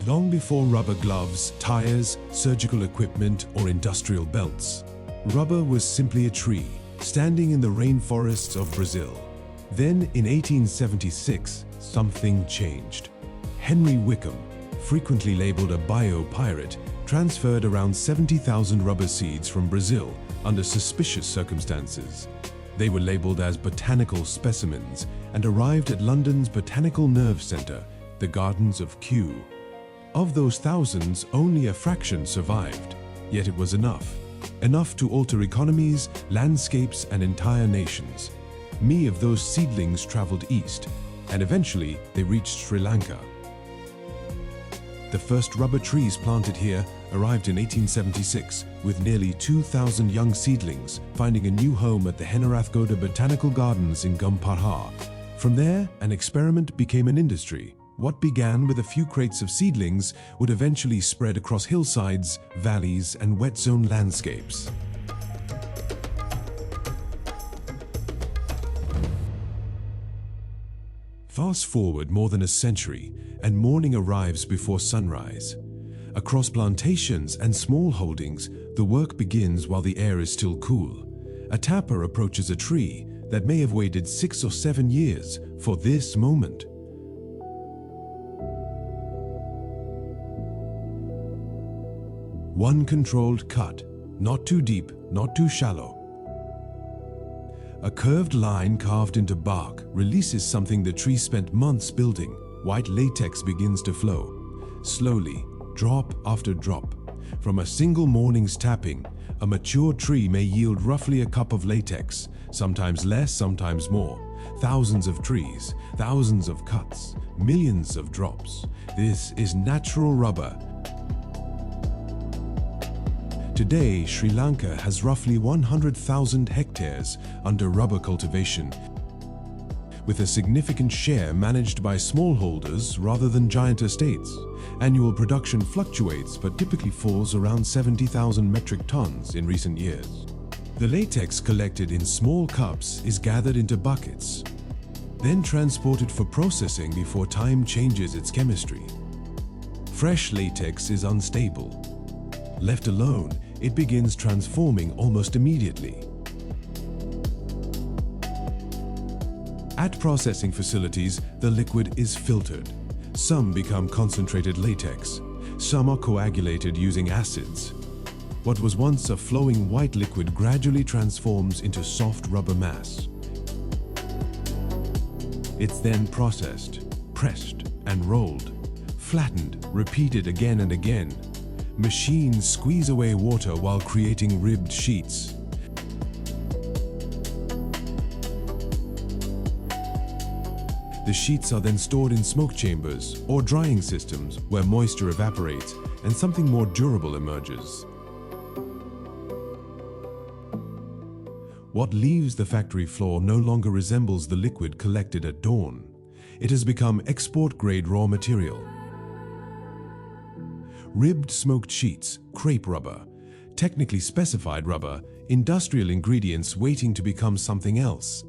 Long before rubber gloves, tires, surgical equipment, or industrial belts, rubber was simply a tree standing in the rainforests of Brazil. Then, in 1876, something changed. Henry Wickham, frequently labeled a bio-pirate, transferred around 70,000 rubber seeds from Brazil under suspicious circumstances. They were labeled as botanical specimens and arrived at London's Botanical Nerve Centre, the Gardens of Kew. Of those thousands, only a fraction survived, yet it was enough. Enough to alter economies, landscapes, and entire nations. Many of those seedlings traveled east, and eventually they reached Sri Lanka. The first rubber trees planted here arrived in 1876, with nearly 2,000 young seedlings finding a new home at the Henarathgoda Botanical Gardens in Pará. From there, an experiment became an industry. What began with a few crates of seedlings would eventually spread across hillsides, valleys, and wet zone landscapes. Fast forward more than a century, and morning arrives before sunrise. Across plantations and small holdings, the work begins while the air is still cool. A tapper approaches a tree that may have waited 6 or 7 years for this moment. One controlled cut, not too deep, not too shallow. A curved line carved into bark releases something the tree spent months building. White latex begins to flow, slowly, drop after drop. From a single morning's tapping, a mature tree may yield roughly a cup of latex, sometimes less, sometimes more. Thousands of trees, thousands of cuts, millions of drops. This is natural rubber. Today, Sri Lanka has roughly 100,000 hectares under rubber cultivation, with a significant share managed by smallholders rather than giant estates. Annual production fluctuates but typically falls around 70,000 metric tons in recent years. The latex collected in small cups is gathered into buckets, then transported for processing before time changes its chemistry. Fresh latex is unstable. Left alone, it begins transforming almost immediately. At processing facilities, the liquid is filtered. Some become concentrated latex. Some are coagulated using acids. What was once a flowing white liquid gradually transforms into soft rubber mass. It's then processed, pressed, and rolled, flattened, repeated again and again. Machines squeeze away water while creating ribbed sheets. The sheets are then stored in smoke chambers or drying systems where moisture evaporates and something more durable emerges. What leaves the factory floor no longer resembles the liquid collected at dawn. It has become export-grade raw material. Ribbed smoked sheets, crepe rubber, technically specified rubber, industrial ingredients waiting to become something else.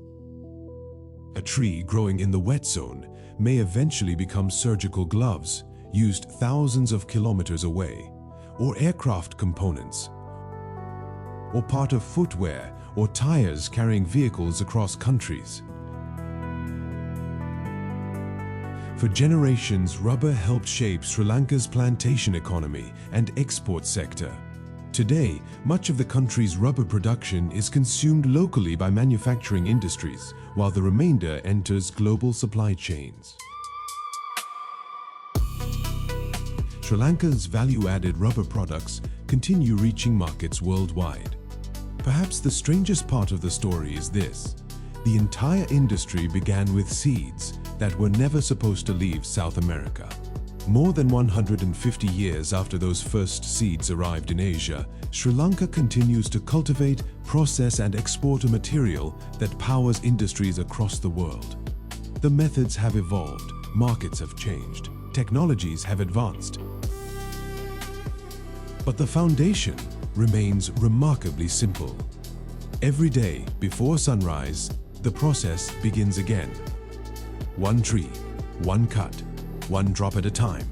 A tree growing in the wet zone may eventually become surgical gloves, used thousands of kilometers away, or aircraft components, or part of footwear or tires carrying vehicles across countries. For generations, rubber helped shape Sri Lanka's plantation economy and export sector. Today, much of the country's rubber production is consumed locally by manufacturing industries, while the remainder enters global supply chains. Sri Lanka's value-added rubber products continue reaching markets worldwide. Perhaps the strangest part of the story is this: the entire industry began with seeds that were never supposed to leave South America. More than 150 years after those first seeds arrived in Asia, Sri Lanka continues to cultivate, process, and export a material that powers industries across the world. The methods have evolved, markets have changed, technologies have advanced. But the foundation remains remarkably simple. Every day, before sunrise, the process begins again. One tree, one cut, one drop at a time.